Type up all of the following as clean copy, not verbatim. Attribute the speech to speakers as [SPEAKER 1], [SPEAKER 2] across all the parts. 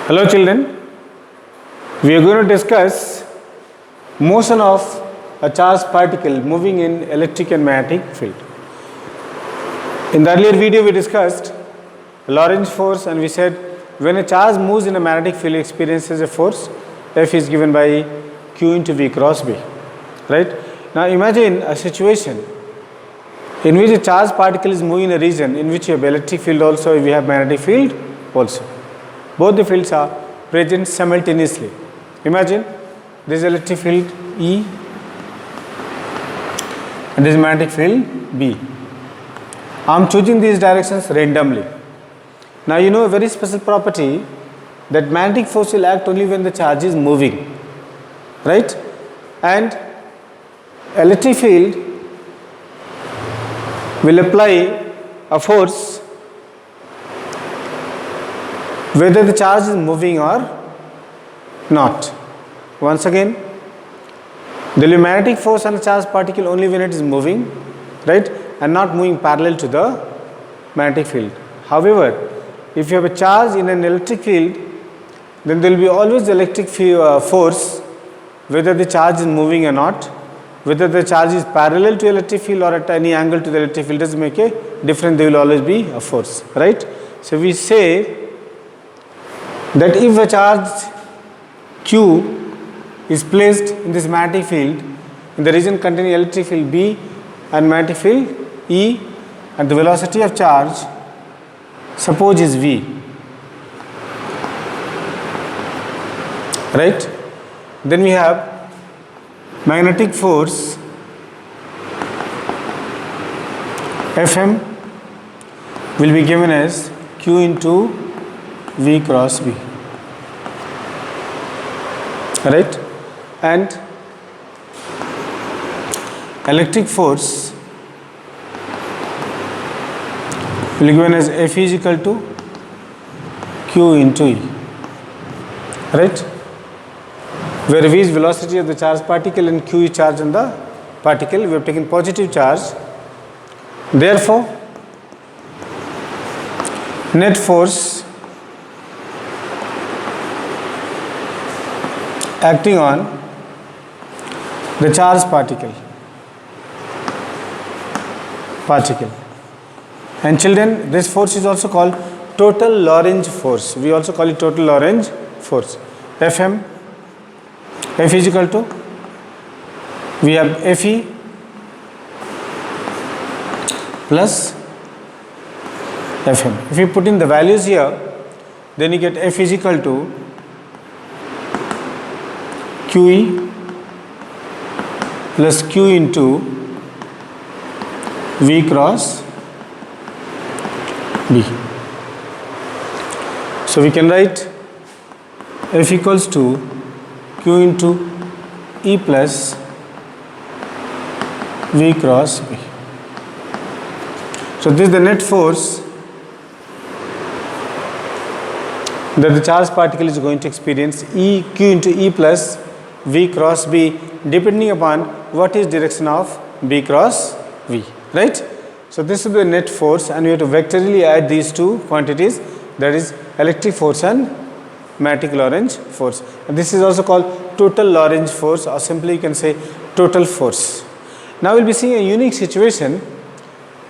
[SPEAKER 1] Hello children, we are going to discuss motion of a charged particle moving in electric and magnetic field. In the earlier video we discussed Lorentz force and we said when a charge moves in a magnetic field it experiences a force F is given by Q into V cross B, right. Now imagine a situation in which a charged particle is moving in a region in which you have electric field also, we have magnetic field also. Both the fields are present simultaneously. Imagine this is electric field E and this is magnetic field B. I am choosing these directions randomly. Now you know a very special property that magnetic force will act only when the charge is moving, right? And electric field will apply a force whether the charge is moving or not. Once again, there will be magnetic force on a charged particle only when it is moving, right, and not moving parallel to the magnetic field. However, if you have a charge in an electric field, then there will be always electric force whether the charge is moving or not, whether the charge is parallel to electric field or at any angle to the electric field doesn't make a difference, there will always be a force, right. So we say that if a charge Q is placed in this magnetic field in the region containing electric field B and magnetic field E and the velocity of charge suppose is V, right, then we have magnetic force Fm will be given as Q into V cross B, right, and electric force will be given as F is equal to Q into E, right, where V is velocity of the charged particle and Q is charge on the particle. We have taken positive charge, therefore net force acting on the charged particle. And children, this force is also called total Lorentz force. We also call it total Lorentz force. Fm, F is equal to, we have Fe plus Fm. If you put in the values here, then you get F is equal to QE plus Q into V cross B. So we can write F equals to Q into E plus V cross B. So this is the net force that the charged particle is going to experience, E Q into E plus V cross B, depending upon what is direction of B cross V, right. So this is the net force and we have to vectorially add these two quantities, that is electric force and magnetic Lorentz force. And this is also called total Lorentz force, or simply you can say total force. Now we will be seeing a unique situation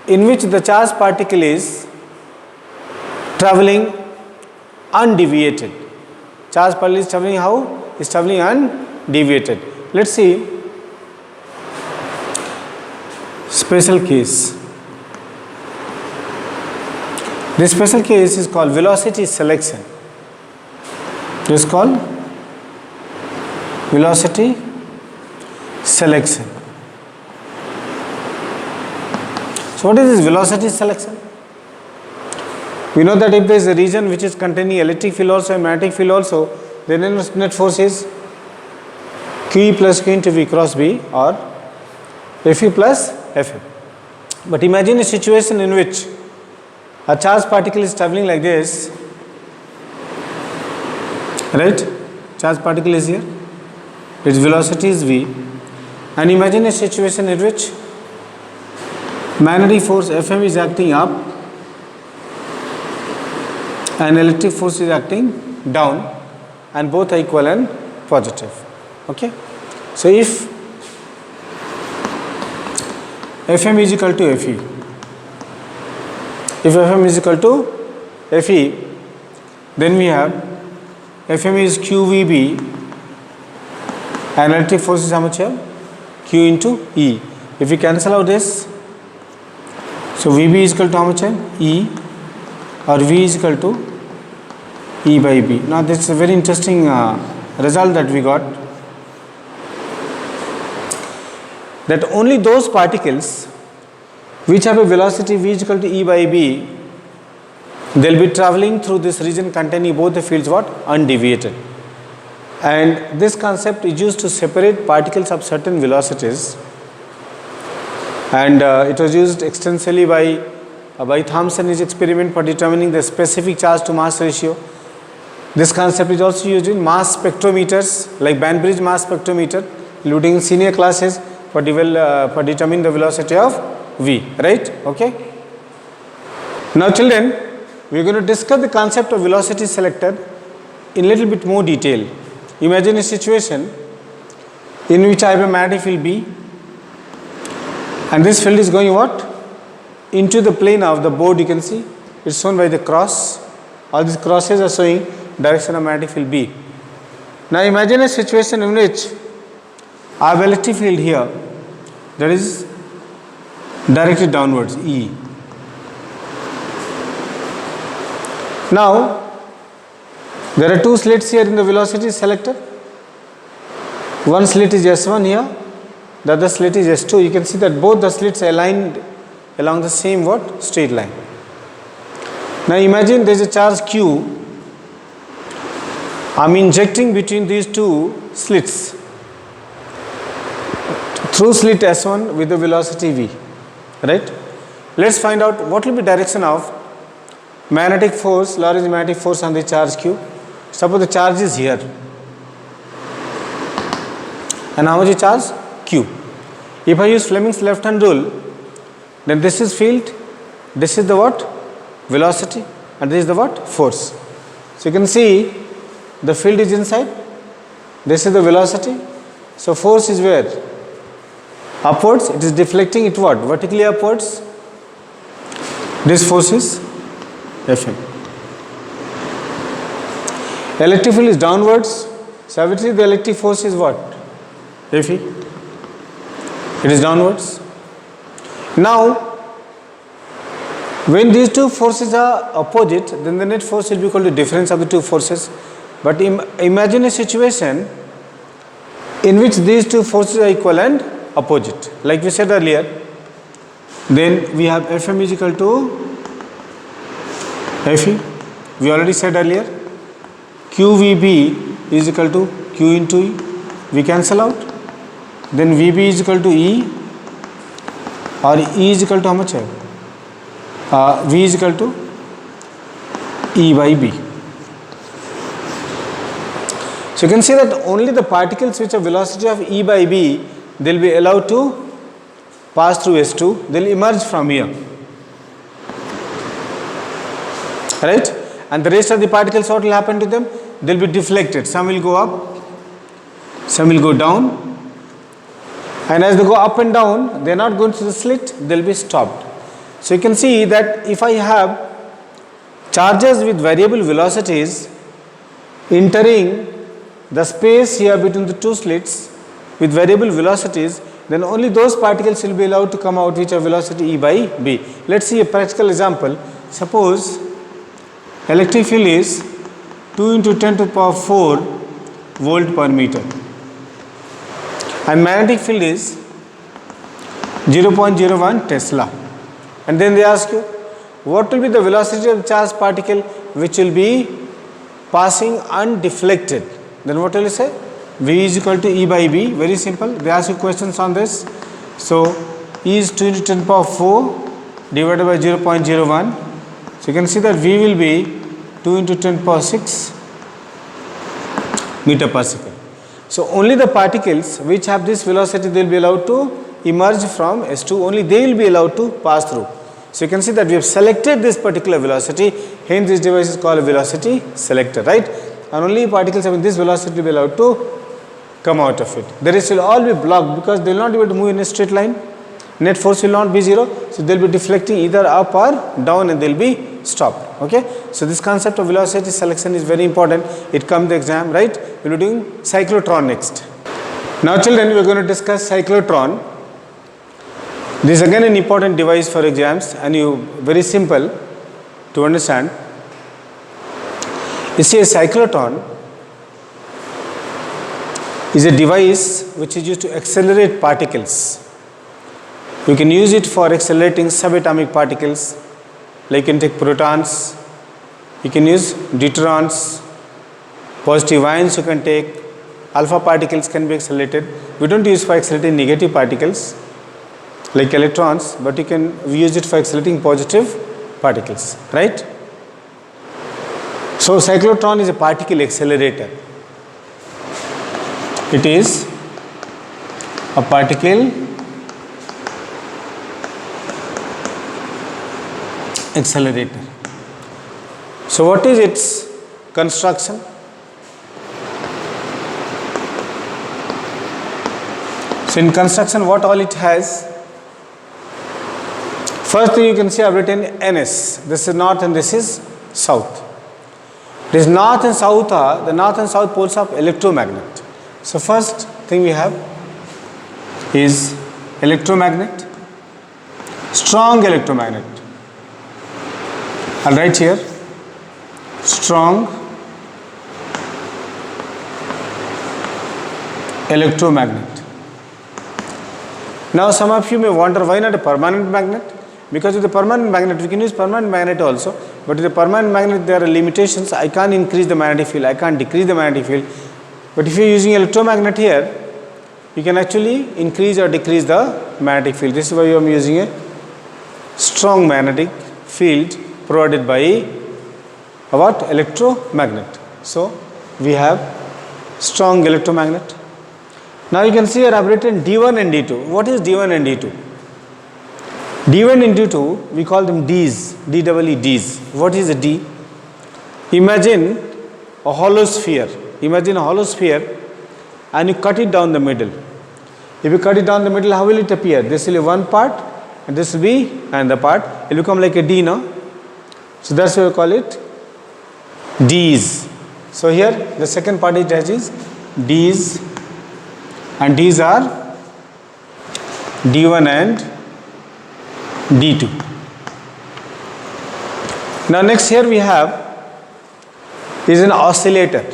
[SPEAKER 1] in which the charged particle is traveling undeviated. Charged particle is traveling how? Is traveling undeviated. Let's see special case. This special case is called velocity selection. This is called velocity selection. So what is this velocity selection? We know that if there is a region which is containing electric field also and magnetic field also, then net force is QE plus Q into V cross B or Fe plus Fm. But imagine a situation in which a charged particle is traveling like this, right, charged particle is here, its velocity is V, and imagine a situation in which magnetic force Fm is acting up and electric force is acting down, and both are equal and positive. Okay. So if Fm is equal to Fe, if Fm is equal to Fe, then we have Fm is QVB and electric force is how much here? Q into E. If we cancel out this, so VB is equal to how much here? E, or V is equal to E by B. Now this is a very interesting result that we got, that only those particles which have a velocity V is equal to E by B, they will be travelling through this region containing both the fields what? Undeviated. And this concept is used to separate particles of certain velocities, and it was used extensively by Thomson's experiment for determining the specific charge to mass ratio. This concept is also used in mass spectrometers like Banbridge mass spectrometer, including in senior classes, for determining the velocity of V, right? Okay. Now children, we are going to discuss the concept of velocity selector in little bit more detail. Imagine a situation in which I have a magnetic field B, and this field is going what? Into the plane of the board. You can see it's shown by the cross. All these crosses are showing direction of magnetic field B. Now imagine a situation in which I have electric field here that is directed downwards, E. Now there are two slits here in the velocity selector. One slit is S1 here, the other slit is S2. You can see that both the slits are aligned along the same what? Straight line. Now imagine there is a charge Q. I am injecting between these two slits through slit S1 with the velocity V, right? Let us find out what will be direction of magnetic force, Lorentz magnetic force on the charge Q. Suppose the charge is here, and how much is charge? Q. If I use Fleming's left hand rule, then this is field, this is the what? Velocity, and this is the what? Force. So you can see the field is inside, this is the velocity. So force is where? Upwards. It is deflecting it what? Vertically upwards. This force is Fm. Electric field is downwards, so obviously the electric force is what? Fe. It is downwards. Now when these two forces are opposite, then the net force will be equal to difference of the two forces. But imagine a situation in which these two forces are equal and opposite, like we said earlier. Then we have Fm is equal to Fe. We already said earlier. QVB is equal to Q into E. We cancel out. Then VB is equal to E, or E is equal to how much? V is equal to E by B. So you can see that only the particles which have velocity of E by B, they will be allowed to pass through S2. They will emerge from here, right? And the rest of the particles, what will happen to them? They will be deflected. Some will go up, some will go down, and as they go up and down, they are not going to the slit, they will be stopped. So you can see that if I have charges with variable velocities entering the space here between the two slits with variable velocities, then only those particles will be allowed to come out which have velocity E by B. Let us see a practical example. Suppose electric field is 2 into 10 to the power 4 volt per meter, and magnetic field is 0.01 Tesla. And then they ask you, what will be the velocity of the charged particle which will be passing undeflected? Then what will you say? V is equal to E by B. Very simple. They ask you questions on this. So E is 2 into 10 to the power 4 divided by 0.01. So you can see that V will be 2 into 10 to the power 6 meter per second. So only the particles which have this velocity, they will be allowed to emerge from S2. Only they will be allowed to pass through. So you can see that we have selected this particular velocity. Hence this device is called a velocity selector, right? and only particles having this velocity will be allowed to come out of it. The rest will all be blocked because they will not be able to move in a straight line. Net force will not be 0, so they will be deflecting either up or down and they will be stopped. Okay. So this concept of velocity selection is very important. It comes in the exam, right? We will be doing cyclotron next. Now children, we are going to discuss cyclotron. This is again an important device for exams and very simple to understand. You see, a cyclotron is a device which is used to accelerate particles. You can use it for accelerating subatomic particles, like you can take protons, you can use deuterons, positive ions you can take, alpha particles can be accelerated. We don't use for accelerating negative particles like electrons, but you can use it for accelerating positive particles, right? So cyclotron is a particle accelerator. It is a particle accelerator. So what is its construction? So in construction, what all it has? First thing you can see, I have written NS. This is north and this is south. This north and south are the north and south poles of electromagnet. So first thing we have is electromagnet, strong electromagnet. I'll write here strong electromagnet. Now some of you may wonder, why not a permanent magnet? Because with the permanent magnet, we can use permanent magnet also, but with the permanent magnet there are limitations. I can't increase the magnetic field, I can't decrease the magnetic field. But if you are using electromagnet here, you can actually increase or decrease the magnetic field. This is why I am using a strong magnetic field provided by a what? Electromagnet. So we have strong electromagnet. Now you can see here I have written D1 and D2. What is D1 and D2? D1 and D2, we call them Ds, Ds. What is a D? Imagine a hollow sphere. Imagine a hollow sphere and you cut it down the middle. If you cut it down the middle, how will it appear? This will be one part and this will be another part. It will become like a D, no? So that's why we call it Ds. So here the second part it has is Ds, and these are D1 and D2. Now next here we have is an oscillator.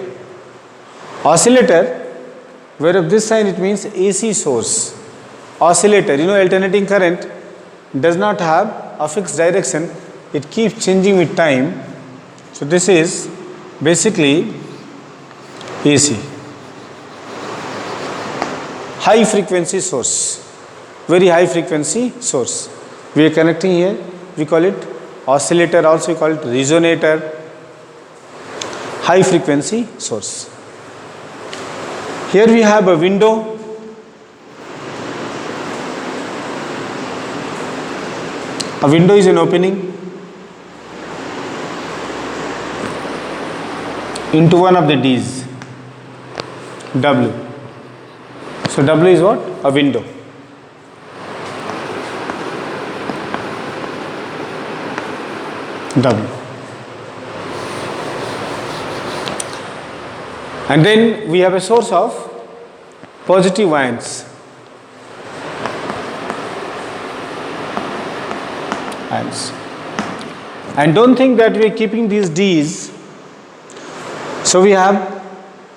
[SPEAKER 1] Oscillator, where of this sign it means AC source. Oscillator, alternating current does not have a fixed direction, it keeps changing with time. So this is basically AC. High frequency source, very high frequency source. We are connecting here, we call it oscillator, also we call it resonator, high frequency source. Here we have a window. A window is an opening into one of the Ds, W. So W is what? A window. W. And then we have a source of positive ions. And don't think that we are keeping these Ds. So we have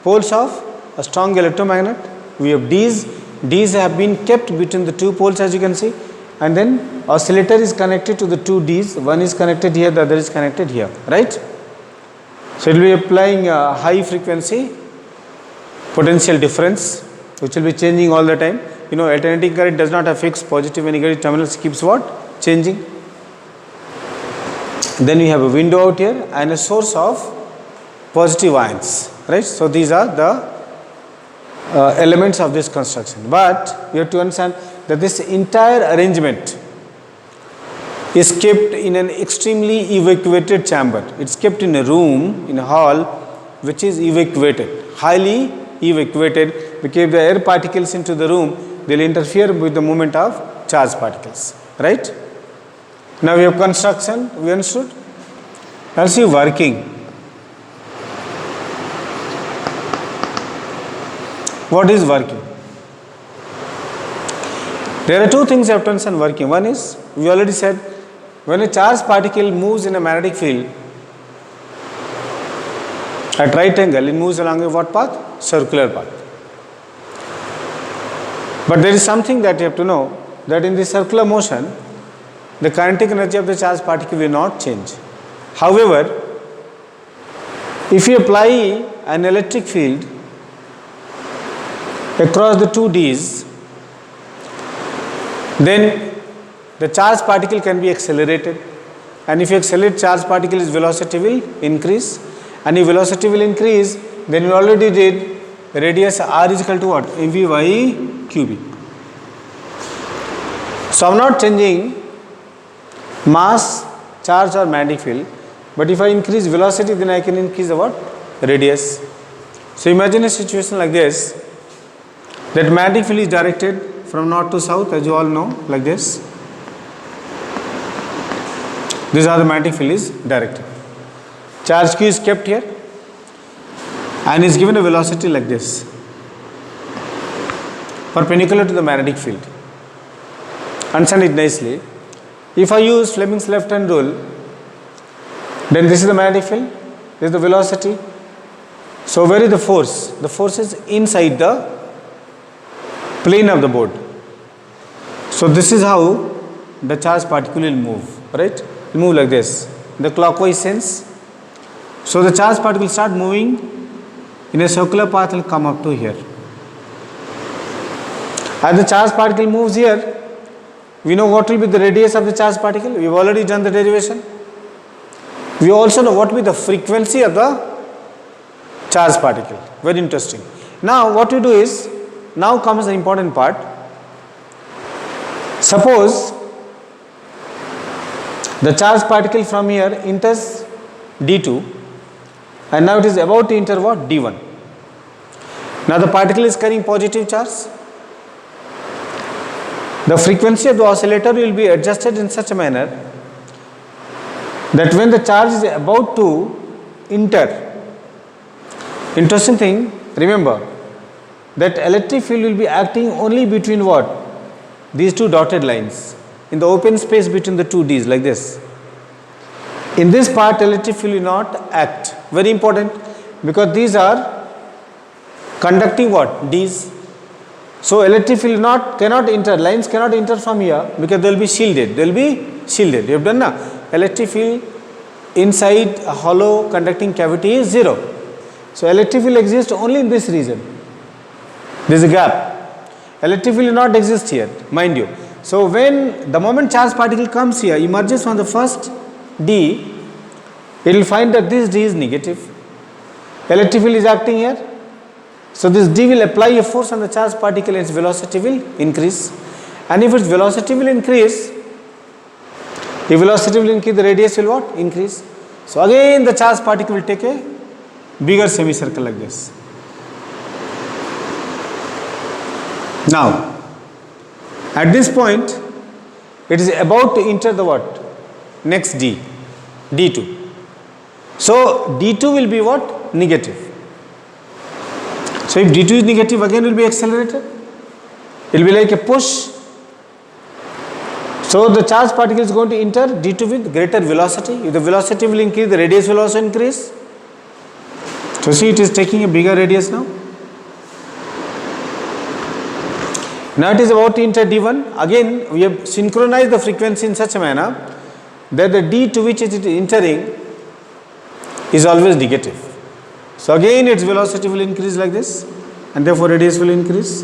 [SPEAKER 1] poles of a strong electromagnet. We have Ds. Ds have been kept between the two poles, as you can see. And then oscillator is connected to the two Ds. One is connected here, the other is connected here, right? So it will be applying a high frequency potential difference, which will be changing all the time. Alternating current does not have fixed positive and negative terminals, keeps what? Changing. Then we have a window out here and a source of positive ions, right? So these are the elements of this construction. But you have to understand that this entire arrangement is kept in an extremely evacuated chamber. It's kept in a room, in a hall, which is evacuated, highly evacuated, because if the air particles into the room, they will interfere with the movement of charged particles, right? Now we have construction, we understood. Now see working. What is working? There are two things you have to understand working. One is, we already said, when a charged particle moves in a magnetic field at right angle, it moves along a what path? Circular path. But there is something that you have to know, that in this circular motion, the kinetic energy of the charged particle will not change. However, if you apply an electric field across the two Ds, then the charged particle can be accelerated, and if you accelerate charged particle, its velocity will increase, and if velocity will increase, then we already did radius r is equal to what? mv by qb. So I am not changing mass, charge or magnetic field, but if I increase velocity, then I can increase the what? Radius. So imagine a situation like this, that magnetic field is directed from north to south, as you all know, like this. These are the magnetic field is directed. Charge q is kept here and is given a velocity like this, perpendicular to the magnetic field. Understand it nicely. If I use Fleming's left hand rule, then this is the magnetic field, this is the velocity. So where is the force? The force is inside the plane of the board. So this is how the charged particle will move, right? It will move like this, the clockwise sense. So the charged particle will start moving in a circular path and come up to here. As the charged particle moves here, we know what will be the radius of the charged particle. We have already done the derivation. We also know what will be the frequency of the charged particle. Very interesting. Now what we do is, now comes the important part. Suppose the charged particle from here enters D2 and now it is about to enter what? D1. Now the particle is carrying positive charge. The frequency of the oscillator will be adjusted in such a manner that when the charge is about to enter, interesting thing, remember that electric field will be acting only between what? These two dotted lines, in the open space between the two Ds, like this. In this part, electric field will not act. Very important, because these are conducting what? Ds. So electric field cannot enter, lines cannot enter from here, because they will be shielded. They will be shielded. You have done na? Electric field inside a hollow conducting cavity is 0. So electric field exists only in this region. There is a gap. Electric field will not exist here, mind you. So when the moment charged particle comes here, emerges from the first D, it will find that this D is negative. Electric field is acting here. So this D will apply a force on the charged particle and its velocity will increase. And if its velocity will increase, the radius will what? Increase. So again the charged particle will take a bigger semicircle like this. Now, at this point, it is about to enter the what? Next D, D2. So D2 will be what? Negative. So if D2 is negative, again will be accelerated. It will be like a push. So the charged particle is going to enter D2 with greater velocity. If the velocity will increase, the radius will also increase. So see, it is taking a bigger radius now. Now it is about to enter D1. Again, we have synchronized the frequency in such a manner that the D to which it is entering is always negative. So again its velocity will increase like this, and therefore radius will increase.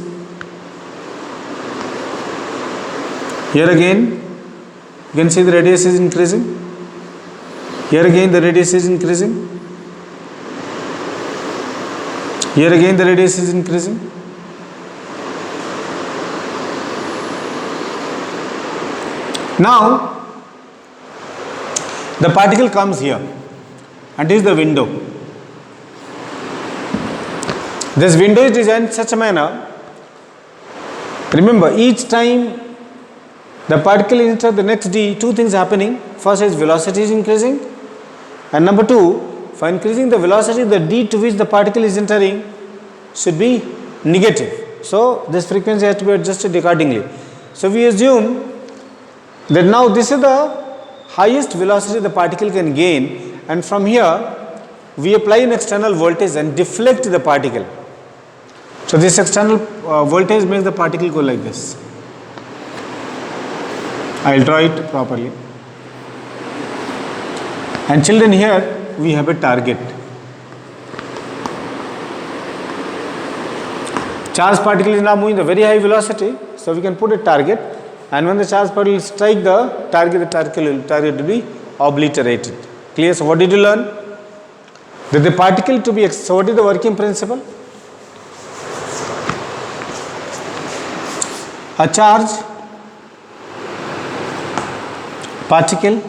[SPEAKER 1] Here again you can see the radius is increasing. Here again the radius is increasing. Here again the radius is increasing. Now the particle comes here and this is the window. This window is designed in such a manner, remember each time the particle enters the next d, two things happening. First is velocity is increasing, and number two, for increasing the velocity, the d to which the particle is entering should be negative. So this frequency has to be adjusted accordingly. So we assume that now this is the highest velocity the particle can gain, and from here we apply an external voltage and deflect the particle. So this external voltage makes the particle go like this. I will draw it properly. And children, here we have a target. Charged particle is now moving at a very high velocity, so we can put a target, and when the charged particle strike the target will be obliterated. Clear? So what did you learn? That the particle to be, so what is the working principle? A charge particle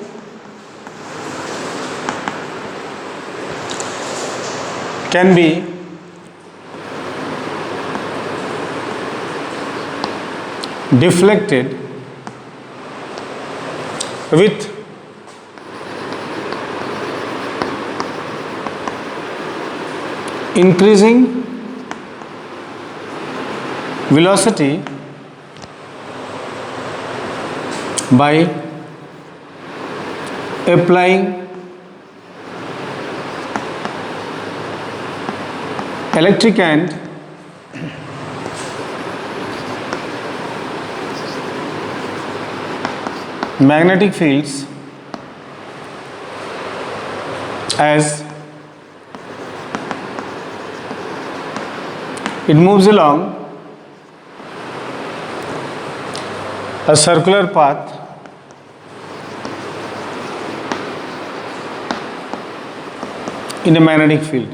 [SPEAKER 1] can be deflected with increasing velocity by applying electric and magnetic fields as it moves along a circular path in a magnetic field.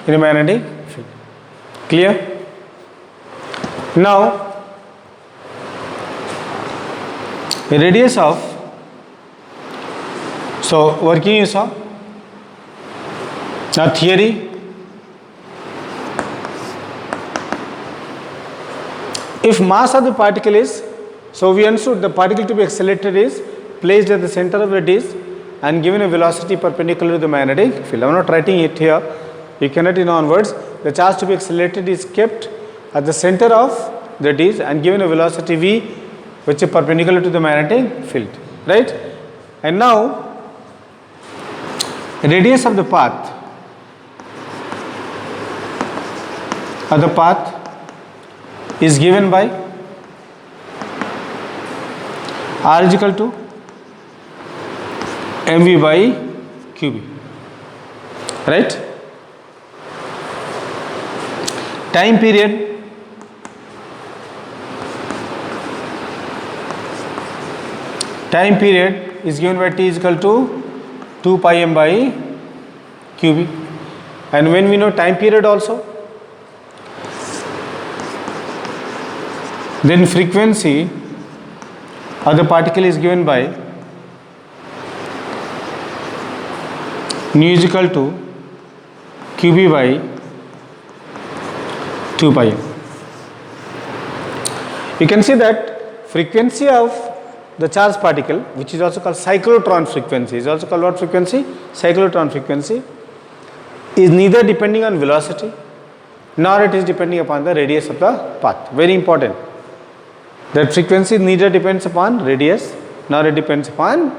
[SPEAKER 1] In a magnetic field. Clear? Now, the radius of, so working you saw. Now theory, if mass of the particle is, so we understood the particle to be accelerated is placed at the center of the disk and given a velocity perpendicular to the magnetic field. I am not writing it here, you can write it onwards. The charge to be accelerated is kept at the center of the disk and given a velocity v which is perpendicular to the magnetic field, right? And now radius of the path is given by r is equal to mv by qb, right? Time period is given by t is equal to 2 pi m by qb, and when we know time period also, then frequency of the particle is given by nu is equal to qb by 2 pi m. You can see that frequency of the charged particle, which is also called cyclotron frequency, is also called what frequency? Cyclotron frequency, is neither depending on velocity nor it is depending upon the radius of the path. Very important. That frequency neither depends upon radius nor it depends upon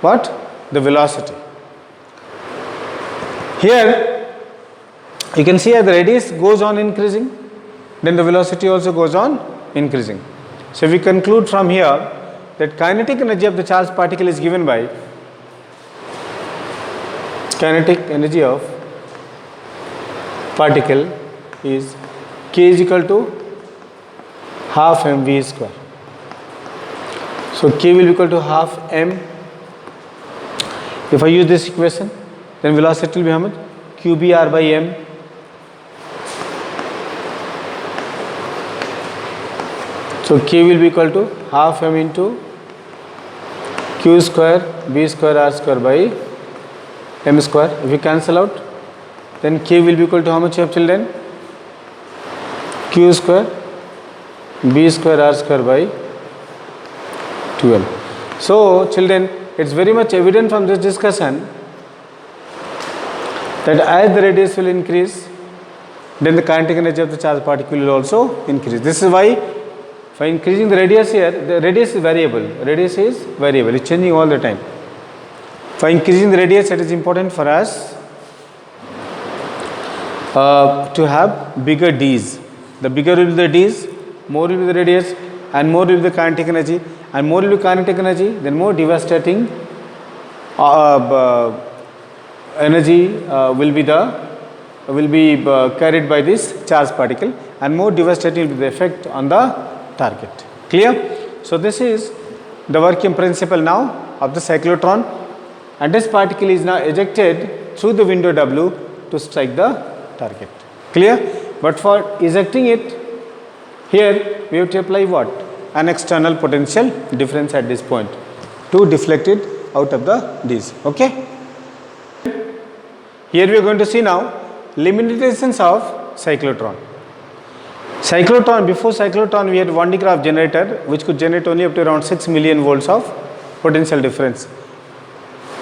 [SPEAKER 1] what? The velocity. Here you can see as the radius goes on increasing, then the velocity also goes on increasing. So we conclude from here that kinetic energy of the charged particle is given by kinetic energy of particle is k is equal to half mv square. So k will be equal to half m. If I use this equation, then velocity will be how much? qbr by m. So k will be equal to half m into q square b square r square by m square. If you cancel out, then k will be equal to how much, you have children? Q square b square r square by 12. So children, it's very much evident from this discussion that as the radius will increase, then the kinetic energy of the charged particle will also increase. This is why for increasing the radius here, the radius is variable. Radius is variable, it's changing all the time. For increasing the radius, it is important for us to have bigger d's. The bigger will be the d's, more will be the radius, and more will be the kinetic energy, and more will be kinetic energy, then more devastating energy will be carried by this charged particle, and more devastating will be the effect on the target. Clear? So this is the working principle now of the cyclotron, and this particle is now ejected through the window W to strike the target. Clear? But for ejecting it, here we have to apply what? An external potential difference at this point to deflect it out of the D's. Okay? Here we are going to see now limitations of cyclotron. Cyclotron, before cyclotron we had Van de Graaff generator which could generate only up to around 6 million volts of potential difference,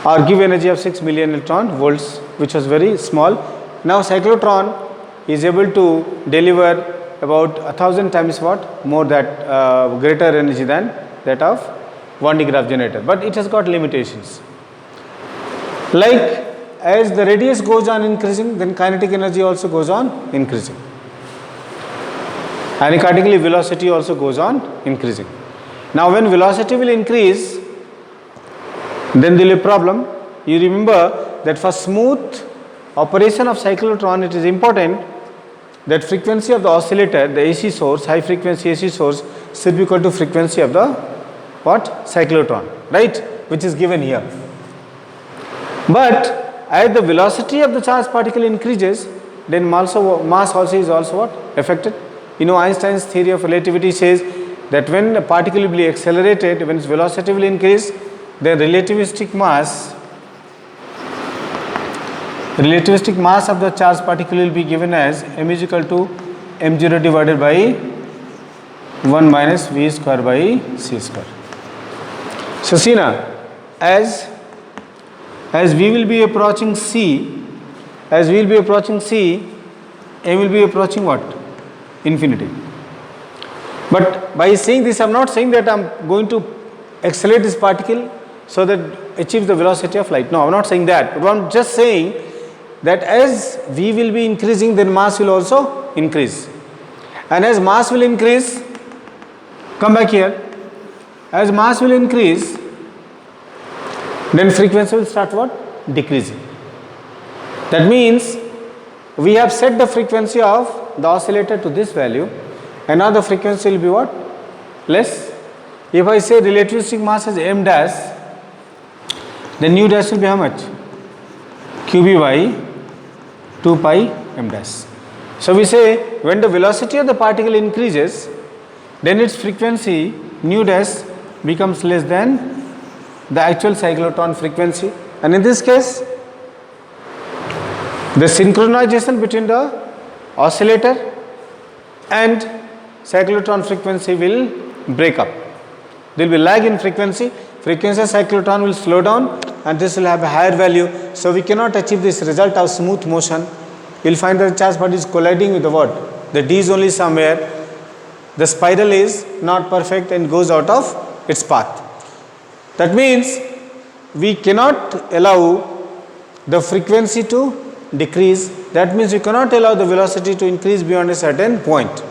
[SPEAKER 1] or give energy of 6 million electron volts, which was very small. Now cyclotron is able to deliver about 1000 times what? More that greater energy than that of Van de Graaff generator, but it has got limitations. Like as the radius goes on increasing, then kinetic energy also goes on increasing, and accordingly velocity also goes on increasing. Now when velocity will increase, then there will be a problem. You remember that for smooth operation of cyclotron, it is important that frequency of the oscillator, the AC source, high frequency AC source, should be equal to frequency of the what? Cyclotron, right? Which is given here. But as the velocity of the charged particle increases, then mass also is also what? Affected. You know, Einstein's theory of relativity says that when a particle will be accelerated, when its velocity will increase, then relativistic mass of the charged particle will be given as m is equal to m0 divided by 1 minus v square by c square. So see now, as we will be approaching c, m will be approaching what? Infinity. But by saying this, I am not saying that I am going to accelerate this particle so that achieves the velocity of light. No, I am not saying that. But I am just saying that as v will be increasing, then mass will also increase. And as mass will increase, come back here, as mass will increase, then frequency will start what? Decreasing. That means we have set the frequency of the oscillator to this value, and now the frequency will be what? Less. If I say relativistic mass is m dash, then nu dash will be how much? qb by 2 pi m dash. So we say when the velocity of the particle increases, then its frequency nu dash becomes less than the actual cyclotron frequency, and in this case the synchronization between the oscillator and cyclotron frequency will break up. There will be lag in frequency of cyclotron will slow down, and this will have a higher value. So we cannot achieve this result of smooth motion. You will find that the charged particle is colliding with the what? The D is only somewhere. The spiral is not perfect and goes out of its path. That means we cannot allow the frequency to decrease. That means we cannot allow the velocity to increase beyond a certain point,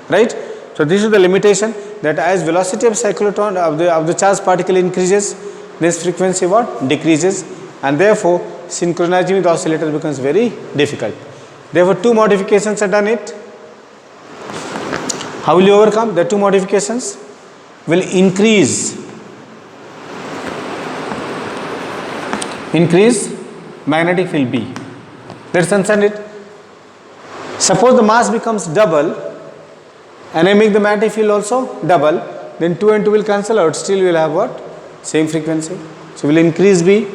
[SPEAKER 1] right? So this is the limitation, that as velocity of cyclotron of the charged particle increases, this frequency what? Decreases, and therefore synchronizing with the oscillator becomes very difficult. Therefore two modifications are done it. How will you overcome? The two modifications will increase magnetic field B. Let us understand it. Suppose the mass becomes double and I make the magnetic field also double, then 2 and 2 will cancel out, still we will have what? same frequency. So we'll increase B,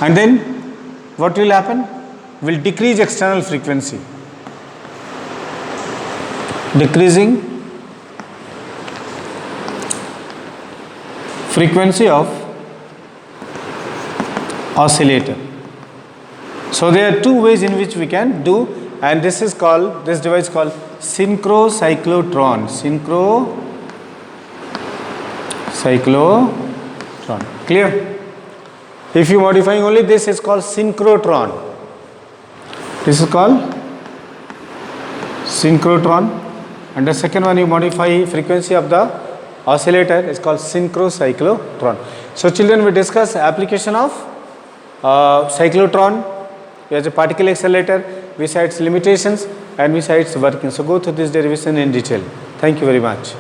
[SPEAKER 1] and then what will happen? We'll decrease external frequency, decreasing frequency of oscillator. So there are two ways in which we can do, and this device called synchrocyclotron. Synchrocyclotron. Clear? If you modifying only this, is called synchrotron. This is called synchrotron, and the second one you modify frequency of the oscillator is called synchrocyclotron. So children, we discuss application of cyclotron as a particle accelerator, besides limitations and besides working. So go through this derivation in detail. Thank you very much.